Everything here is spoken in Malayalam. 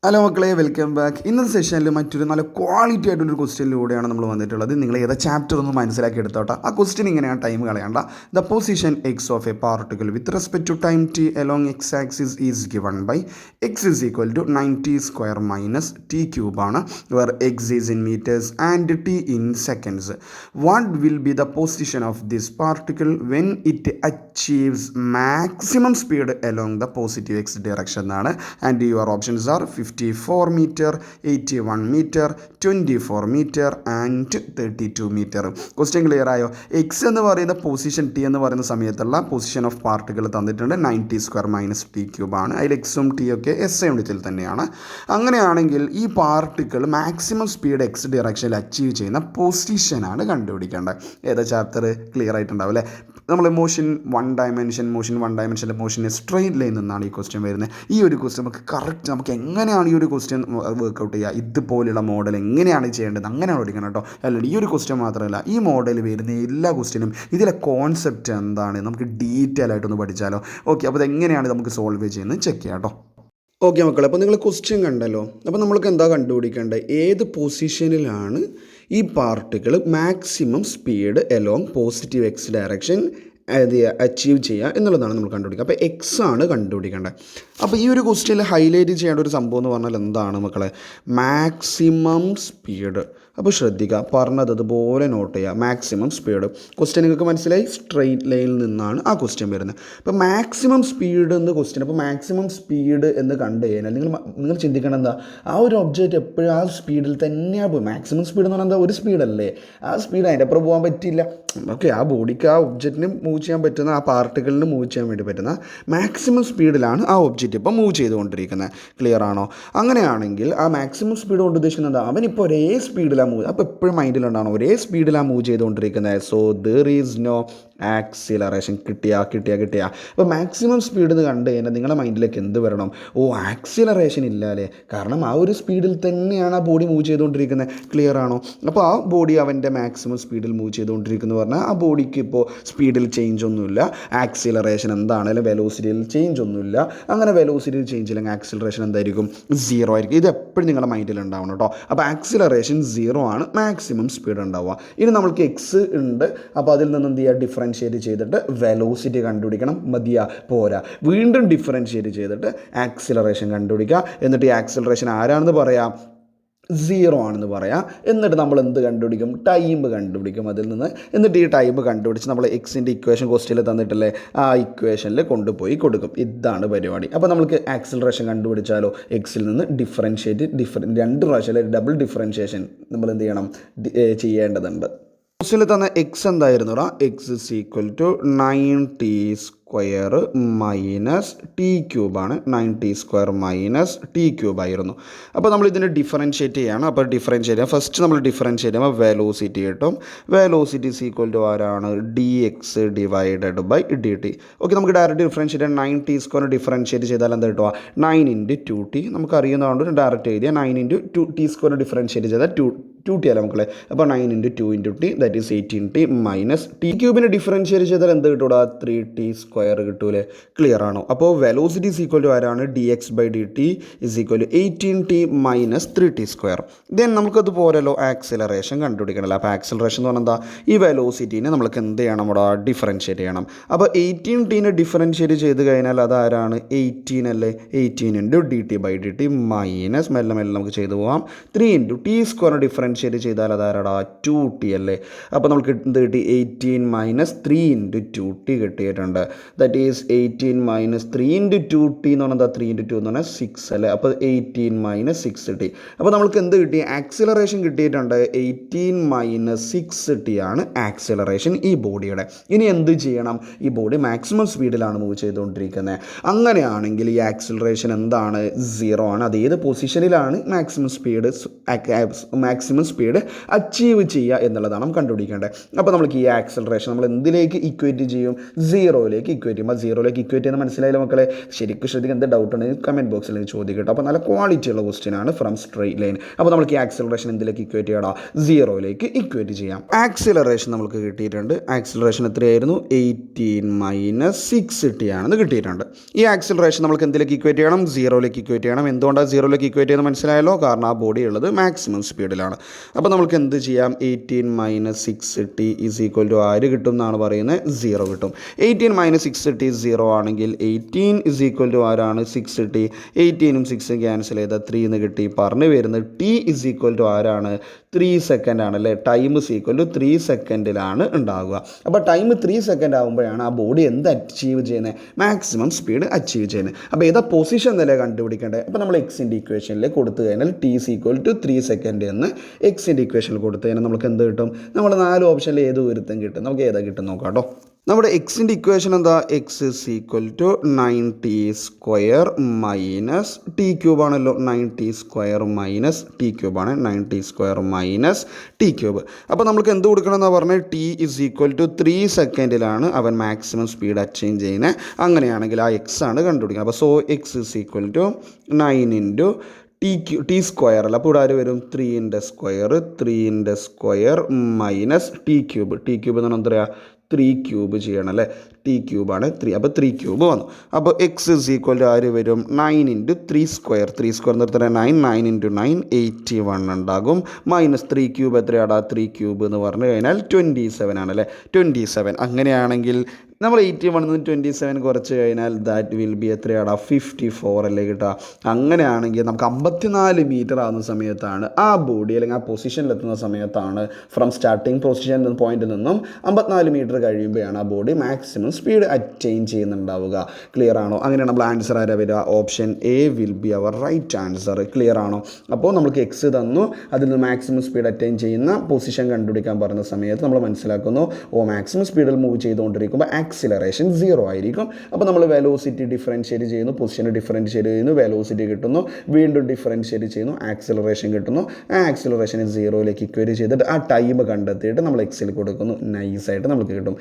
ഹലോ മക്കളെ, വെൽക്കം ബാക്ക്. ഇന്നത്തെ സെഷനിൽ മറ്റൊരു നല്ല ക്വാളിറ്റി ആയിട്ടുള്ളൊരു ക്വസ്റ്റ്യനിലൂടെയാണ് നമ്മൾ വന്നിട്ടുള്ളത്. നിങ്ങൾ ഏതാ ചാപ്റ്റർ ഒന്ന് മനസ്സിലാക്കി എടുത്തോട്ടെ. ആ ക്വസ്റ്റ്യൻ ഇങ്ങനെയാണ്, ടൈം കളയണ്ട. The position X of a particle with respect to time T along X axis is given by X is equal to 90 square minus T cube ആണ്, where X is in metres and T in seconds. What will be the position of this particle when it achieves maximum speed along the positive X direction എന്നാണ്. And your options are 54 metre, 81 metre, 24 metre and 32 metre. Question clear ആയോ? എക്സ് എന്ന് പറയുന്ന പൊസിഷൻ, ടി എന്ന് പറയുന്ന സമയത്തുള്ള പൊസിഷൻ ഓഫ് പാർട്ടിക്കിൾ തന്നിട്ടുണ്ട് 90 സ്ക്വയർ മൈനസ് ടി ക്യൂബ് ആണ്. അതിൽ എക്സും ടി ഒക്കെ എസ് യൂണിറ്റിൽ തന്നെയാണ്. അങ്ങനെയാണെങ്കിൽ ഈ പാർട്ടിക്കിൾ മാക്സിമം സ്പീഡ് എക്സ് ഡയറക്ഷനിൽ അച്ചീവ് ചെയ്യുന്ന പൊസിഷനാണ് കണ്ടുപിടിക്കേണ്ടത്. ഏതാ ചാപ്റ്റർ ക്ലിയർ ആയിട്ടുണ്ടാവും അല്ലേ? നമ്മൾ മോഷൻ വൺ ഡയമെൻഷനിലെ മോഷൻ സ്ട്രെയിറ്റ് ലൈൻ നിന്നാണ് ഈ ക്വസ്റ്റ്യൻ വരുന്നത്. ഈ ഒരു ക്വസ്റ്റ്യൻ നമുക്ക് കറക്റ്റ്, നമുക്ക് എങ്ങനെയാണ് ഈ ഒരു ക്വസ്റ്റ്യൻ വർക്കൗട്ട് ചെയ്യുക, ഇതുപോലെയുള്ള മോഡൽ എങ്ങനെയാണ് ചെയ്യേണ്ടത്, അങ്ങനെയാണ് പഠിക്കണം കേട്ടോ. അല്ലാണ്ട് ഈ ഒരു ക്വസ്റ്റ്യൻ മാത്രമല്ല, ഈ മോഡൽ വരുന്ന എല്ലാ ക്വസ്റ്റ്യനും ഇതിലെ കോൺസെപ്റ്റ് എന്താണ് നമുക്ക് ഡീറ്റെയിൽ ആയിട്ടൊന്ന് പഠിച്ചാലോ. ഓക്കെ, അപ്പോൾ അതെങ്ങനെയാണ് നമുക്ക് സോൾവ് ചെയ്യുന്നത് ചെക്ക് ചെയ്യാം കേട്ടോ. ഓക്കെ മക്കളെ, അപ്പോൾ നിങ്ങൾ ക്വസ്റ്റ്യൻ കണ്ടല്ലോ. അപ്പോൾ നമ്മൾക്ക് എന്താ കണ്ടുപിടിക്കേണ്ടത്? ഏത് പൊസിഷനിലാണ് ഈ particle maximum speed along positive X direction achieve ചെയ്യുക എന്നുള്ളതാണ് നമ്മൾ കണ്ടുപിടിക്കുക. അപ്പോൾ എക്സ് ആണ് കണ്ടുപിടിക്കേണ്ടത്. അപ്പോൾ ഈ ഒരു ക്വസ്റ്റ്യനിൽ ഹൈലൈറ്റ് ചെയ്യേണ്ട ഒരു സംഭവം എന്ന് പറഞ്ഞാൽ എന്താണ് മക്കളെ? Maximum speed. അപ്പോൾ ശ്രദ്ധിക്കുക, പറഞ്ഞത് അതുപോലെ നോട്ട് ചെയ്യുക. മാക്സിമം സ്പീഡ് ക്വസ്റ്റ്യൻ നിങ്ങൾക്ക് മനസ്സിലായി, സ്ട്രെയിറ്റ് ലൈനിൽ നിന്നാണ് ആ ക്വസ്റ്റ്യൻ വരുന്നത്. അപ്പോൾ മാക്സിമം സ്പീഡ് എന്ന് ക്വസ്റ്റ്യൻ. അപ്പോൾ മാക്സിമം സ്പീഡ് എന്ന് കണ്ടു കഴിഞ്ഞാൽ നിങ്ങൾ ചിന്തിക്കണം എന്താ, ആ ഒരു ഒബ്ജക്റ്റ് എപ്പോഴും ആ സ്പീഡിൽ തന്നെയാണ് പോയി. മാക്സിമം സ്പീഡ് എന്ന് പറഞ്ഞാൽ എന്താ, ഒരു സ്പീഡല്ലേ, ആ സ്പീഡ് അതിൻ്റെ അപ്പുറം പോകാൻ പറ്റില്ല. ഓക്കെ, ആ ബോഡിക്ക് ആ ഒബ്ജക്റ്റിന് മൂവ് ചെയ്യാൻ പറ്റുന്ന, ആ പാർട്ടിക്കിളിന് മൂവ് ചെയ്യാൻ വേണ്ടി പറ്റുന്ന മാക്സിമം സ്പീഡിലാണ് ആ ഒബ്ജക്റ്റ് ഇപ്പോൾ മൂവ് ചെയ്തുകൊണ്ടിരിക്കുന്നത്. ക്ലിയർ ആണോ? അങ്ങനെയാണെങ്കിൽ ആ മാക്സിമം സ്പീഡ് കൊണ്ട് ഉദ്ദേശിക്കുന്നത് അവനിപ്പോൾ ഒരേ സ്പീഡിലാണ് മൂവ്, അപ്പോൾ എപ്പോഴും മൈൻഡിലുണ്ടാണ് ഒരേ സ്പീഡിലാണ് മൂവ് ചെയ്തുകൊണ്ടിരിക്കുന്നത്. So there is no acceleration. കിട്ടിയ. അപ്പോൾ മാക്സിമം സ്പീഡ് എന്ന് കണ്ടു കഴിഞ്ഞാൽ നിങ്ങളുടെ മൈൻഡിലേക്ക് എന്ത് വരണം? ഓ, ആക്സിലറേഷൻ ഇല്ല അല്ലേ, കാരണം ആ ഒരു സ്പീഡിൽ തന്നെയാണ് ആ ബോഡി മൂവ് ചെയ്തുകൊണ്ടിരിക്കുന്നത്. ക്ലിയർ ആണോ? അപ്പോൾ ആ ബോഡി അവൻ്റെ മാക്സിമം സ്പീഡിൽ മൂവ് ചെയ്തുകൊണ്ടിരിക്കുന്നു പറഞ്ഞാൽ ആ ബോഡിക്ക് ഇപ്പോൾ സ്പീഡിൽ ചേഞ്ച് ഒന്നുമില്ല. ആക്സിലറേഷൻ എന്താണെങ്കിലും വെലോസിറ്റിയിൽ ചേഞ്ച് ഒന്നുമില്ല. അങ്ങനെ വെലോസിറ്റിയിൽ ചേഞ്ച് ഇല്ലെങ്കിൽ ആക്സിലറേഷൻ എന്തായിരിക്കും? 0 ആയിരിക്കും. ഇത് എപ്പോഴും നിങ്ങളുടെ മൈൻഡിൽ ഉണ്ടാവണം കേട്ടോ. അപ്പോൾ ആക്സിലറേഷൻ 0 ആണ്, മാക്സിമം സ്പീഡ് ഉണ്ടാവുക. ഇനി നമ്മൾക്ക് എക്സ് ഉണ്ട്, അപ്പോൾ അതിൽ നിന്ന് എന്ത് ചെയ്യുക? ഡിഫറൻഷ്യേറ്റ് ചെയ്തിട്ട് വെലോസിറ്റി കണ്ടുപിടിക്കണം. മതിയാ? പോരാ, വീണ്ടും ഡിഫറൻഷ്യേറ്റ് ചെയ്തിട്ട് ആക്സിലറേഷൻ കണ്ടുപിടിക്കുക. എന്നിട്ട് ഈ ആക്സിലറേഷൻ ആരാണെന്ന് പറയാം? 0 ആണെന്ന് പറയാം. എന്നിട്ട് നമ്മൾ എന്ത് കണ്ടുപിടിക്കും? ടൈം കണ്ടുപിടിക്കും അതിൽ നിന്ന്. എന്നിട്ട് ഈ ടൈം കണ്ടുപിടിച്ച് നമ്മൾ എക്സിൻ്റെ ഇക്വേഷൻ ക്വസ്റ്റ്യനിൽ തന്നിട്ടില്ലേ, ആ ഇക്വേഷനിൽ കൊണ്ടുപോയി കൊടുക്കും. ഇതാണ് പരിപാടി. അപ്പോൾ നമുക്ക് ആക്സിലറേഷൻ കണ്ടുപിടിച്ചാലോ? എക്സിൽ നിന്ന് രണ്ട് പ്രാവശ്യം ഡബിൾ ഡിഫറൻഷിയേഷൻ നമ്മൾ എന്ത് ചെയ്യണം? ചെയ്യേണ്ടതുണ്ട്. ക്വസ്റ്റ്യനിൽ തന്ന എക്സ് എന്തായിരുന്നു? X is equal to 90 square minus T ക്യൂബാണ്. 90 സ്ക്വയർ മൈനസ് ടി ക്യൂബ് ആയിരുന്നു. അപ്പോൾ നമ്മൾ ഇതിനെ ഡിഫറൻഷ്യേറ്റ് ചെയ്യണം. അപ്പോൾ ഡിഫറൻഷ്യേറ്റ് ചെയ്യാം. ഫസ്റ്റ് നമ്മൾ ഡിഫറൻഷ്യേറ്റ് ചെയ്യുമ്പോൾ വെലോസിറ്റി കിട്ടും. വെലോസിറ്റി ഇസ് ഈക്വൽ ടു ആരാണ്? D x divided by D t. Okay, നമുക്ക് ഡയറക്റ്റ് ഡിഫറൻഷ്യേറ്റ് ചെയ്യാം. 90 സ്ക്വയർ ഡിഫറൻഷ്യേറ്റ് ചെയ്താൽ എന്താ കിട്ടുക? 9 × 2t. നമുക്ക് അറിയുന്നതുകൊണ്ട് ഡയറക്റ്റ് എഴുതിയാൽ 9 × 2t സ്ക്വയർ ഡിഫറൻഷ്യേറ്റ് ചെയ്താൽ 2t അല്ല മക്കളെ. അപ്പോൾ 9 × 2 × t that is 18t minus T ക്യൂബിനെ ഡിഫറൻഷ്യേറ്റ് ചെയ്താൽ എന്ത് കിട്ടൂടാ? 3t സ്ക്വയർ കിട്ടൂലേ? ക്ലിയർ ആണോ? അപ്പോൾ വെലോസിറ്റി ഈസ് ഈക്വൽ ടു ആരാണ്? D X by D T is equal to 18t minus 3t square. Then നമുക്കത് പോരല്ലോ, ആക്സിലറേഷൻ കണ്ടുപിടിക്കണമല്ലോ. അപ്പോൾ ആക്സിലറേഷൻ എന്ന് പറഞ്ഞാൽ എന്താ? ഈ വെലോസിറ്റീനെ നമ്മൾക്ക് എന്ത് ചെയ്യണം? ഇവിടെ ഡിഫറൻഷ്യേറ്റ് ചെയ്യണം. അപ്പോൾ 18t ഡിഫറൻഷ്യേറ്റ് ചെയ്ത് കഴിഞ്ഞാൽ അതാരാണ്? 18 അല്ലേ? 18 × dt ബൈ dt മൈനസ് മെല്ലെ നമുക്ക് ചെയ്തു പോകാം 3 × t സ്ക്വയർ ഡിഫറൻഷ്യേറ്റ് ചെയ്താൽ അതാരടാ? 2t അല്ലേ? അപ്പോൾ നമുക്ക് എന്ത് കിട്ടി? 18 മൈനസ് 3 × 2t കിട്ടിയിട്ടുണ്ട്. ദാറ്റ് ഈസ് 18 മൈനസ് 3 × 2t എന്ന് പറഞ്ഞാൽ 3 × 2 എന്ന് പറഞ്ഞാൽ 6 അല്ലേ? അപ്പോൾ 18 മൈനസ് 6t. അപ്പോൾ നമുക്ക് എന്ത് കിട്ടി? ആക്സിലറേഷൻ കിട്ടിയിട്ടുണ്ട്. 18 മൈനസ് 6t ആണ് ആക്സിലറേഷൻ ഈ ബോഡിയുടെ. ഇനി എന്ത് ചെയ്യണം? ഈ ബോഡി മാക്സിമം സ്പീഡിലാണ് മൂവ് ചെയ്തുകൊണ്ടിരിക്കുന്നത്. അങ്ങനെയാണെങ്കിൽ ഈ ആക്സിലറേഷൻ എന്താണ്? 0 ആണ്. അത് ഏത് പൊസിഷനിലാണ് മാക്സിമം മാക്സിമം സ്പീഡ് അച്ചീവ് ചെയ്യുക എന്നുള്ളതാണ് നമ്മൾ കണ്ടുപിടിക്കേണ്ടത്. അപ്പോൾ നമുക്ക് ഈ ആക്സിലറേഷൻ നമ്മൾ എന്തിലേക്ക് ഇക്വേറ്റ് ചെയ്യും? സീറോയിലേക്ക് ഇക്വേറ്റ് ചെയ്യും. ആ സീറോയിലേക്ക് ഇക്വേറ്റ് ചെയ്യുന്ന മനസ്സിലായില്ല മക്കളെ? ശരിക്കും ശ്രദ്ധിക്കുക. എന്ത് ഡൗട്ട് ഉണ്ടെങ്കിൽ കമൻറ്റ് ബോക്സിൽ ചോദിക്കട്ടോ. അപ്പോൾ നല്ല ക്വാളിറ്റി ഉള്ള ക്വസ്റ്റ്യൻ ആണ് ഫ്രം സ്ട്രെയിറ്റ് ലൈൻ. അപ്പോൾ നമുക്ക് ഈ ആക്സിലറേഷൻ എന്തിലേക്ക് ഇക്വേറ്റ് ചെയ്യണം? സീറോയിലേക്ക് ഇക്വേറ്റ് ചെയ്യാം. ആക്സിലറേഷൻ നമുക്ക് കിട്ടിയിട്ടുണ്ട്. ആക്സിലറേഷൻ എത്രയായിരുന്നു? 18 - 6t ആണെന്ന് കിട്ടിയിട്ടുണ്ട്. ഈ ആക്സിലറേഷൻ നമുക്ക് എന്തിലേക്ക് ഇക്വേറ്റ് ചെയ്യണം? സീറോയിലേക്ക് ഇക്വേറ്റ് ചെയ്യണം. എന്തുകൊണ്ടാണ് സീറോയിലേക്ക് ഇക്വേറ്റ് ചെയ്യുന്നത് മനസ്സിലായല്ലോ? കാരണം ആ ബോഡി ഉള്ളത് മാക്സിമം സ്പീഡിലാണ്. അപ്പോൾ നമുക്ക് എന്ത് ചെയ്യാം? 18 - 6t = ആര് കിട്ടും എന്നാണ് പറയുന്നത്? 0 കിട്ടും. 18 - 6t 0 ആണെങ്കിൽ 18 ആരാണ്? 6t. 18ഉം 6ഉം ക്യാൻസൽ ചെയ്താൽ 3 എന്ന് കിട്ടി. പറഞ്ഞു വരുന്നത് t ആരാണ്? 3 സെക്കൻഡ് ആണ് അല്ലേ? ടൈം = 3 സെക്കൻഡിലാണ് ഉണ്ടാവുക. അപ്പോൾ ടൈം 3 സെക്കൻഡ് ആകുമ്പോഴാണ് ആ ബോഡി എന്ത് അച്ചീവ് ചെയ്യുന്നത്? മാക്സിമം സ്പീഡ് അച്ചീവ് ചെയ്യുന്നത്. അപ്പോൾ ഏതാ പൊസിഷൻ എന്നല്ലേ കണ്ടുപിടിക്കേണ്ടത്? അപ്പോൾ നമ്മൾ എക്സിൻ്റെ ഇക്വേഷനിൽ കൊടുത്തു കഴിഞ്ഞാൽ t = 3 സെക്കൻഡ് എന്ന് എക്സിൻ്റെ ഇക്വേഷനിൽ കൊടുത്തു കഴിഞ്ഞാൽ നമുക്ക് എന്ത് കിട്ടും? നമ്മൾ 4 ഓപ്ഷനിൽ ഏത് ഒരുത്തം കിട്ടും? നമുക്ക് ഏതാ കിട്ടും നോക്കാം കേട്ടോ. നമ്മുടെ എക്സിൻ്റെ ഇക്വേഷൻ എന്താ? x = 9t² - t³ ആണല്ലോ. 9t² - t³ ആണ്. 9t² - t³. അപ്പോൾ നമുക്ക് എന്ത് കൊടുക്കണം എന്നാണ് പറഞ്ഞത്? t = 3 സെക്കൻഡിലാണ് അവൻ മാക്സിമം സ്പീഡ് അച്ചീവ് ചെയ്യുന്നത്. അങ്ങനെയാണെങ്കിൽ ആ എക്സ് ആണ് കണ്ടുപിടിക്കുന്നത്. അപ്പോൾ x = 9 × t² അല്ല. അപ്പോൾ ഇവിടെ ആര് വരും? 3 × സ്ക്വയർ - t³ എന്ന് പറഞ്ഞാൽ എത്രയാ? 3³ ചെയ്യണം അല്ലേ? t³ ആണ് 3. അപ്പോൾ 3³ വന്നു. അപ്പോൾ x = ആര് വരും? 9 × 3². 3² എന്ന് പറഞ്ഞാൽ 9. 9 × 9 81 ഉണ്ടാകും. -3³ എത്രയാടാ? 3³ എന്ന് പറഞ്ഞു കഴിഞ്ഞാൽ 27 ആണല്ലേ? 27. അങ്ങനെയാണെങ്കിൽ നമ്മൾ 81 നിന്ന് 27 കുറച്ച് കഴിഞ്ഞാൽ ദാറ്റ് വിൽ ബി എത്രയാടാ? 54 അല്ലേ കിട്ടുക? അങ്ങനെയാണെങ്കിൽ നമുക്ക് 54 മീറ്റർ ആവുന്ന സമയത്താണ് ആ ബോഡി അല്ലെങ്കിൽ ആ പൊസിഷനിലെത്തുന്ന സമയത്താണ് ഫ്രം സ്റ്റാർട്ടിങ് പൊസിഷൻ പോയിന്റിൽ നിന്നും 54 മീറ്റർ കഴിയുമ്പോഴാണ് ആ ബോഡി മാക്സിമം സ്പീഡ് അറ്റൈൻ ചെയ്യുന്നുണ്ടാവുക. ക്ലിയർ ആണോ? അങ്ങനെയാണ് നമ്മൾ ആൻസർ ആരാ വരിക? Option A will be our right answer. Clear ആണോ? അപ്പോൾ നമുക്ക് എക്സ് തന്നു, അതിൽ നിന്ന് മാക്സിമം സ്പീഡ് അറ്റൈൻ ചെയ്യുന്ന പൊസിഷൻ കണ്ടുപിടിക്കാൻ പറഞ്ഞ സമയത്ത് നമ്മൾ മനസ്സിലാക്കുന്നു മാക്സിമം സ്പീഡിൽ മൂവ് ചെയ്തുകൊണ്ടിരിക്കുമ്പോൾ ആക്സിലറേഷൻ 0 ആയിരിക്കും. അപ്പോൾ നമ്മൾ വെലോസിറ്റി ഡിഫറൻഷ്യേറ്റ് ചെയ്യുന്നു, പൊസിഷൻ ഡിഫറൻഷ്യേറ്റ് ചെയ്യുന്നു, വെലോസിറ്റി കിട്ടുന്നു, വീണ്ടും ഡിഫറൻഷ്യേറ്റ് ചെയ്യുന്നു, ആക്സിലറേഷൻ കിട്ടുന്നു. ആ ആക്സിലറേഷനെ 0യിലേക്ക് ഇക്വേറ്റ് ചെയ്തിട്ട് ആ ടൈം കണ്ടെത്തിയിട്ട് നമ്മൾ എക്സിൽ കൊടുക്കുന്നു. നൈസായിട്ട് നമുക്ക് കിട്ടും.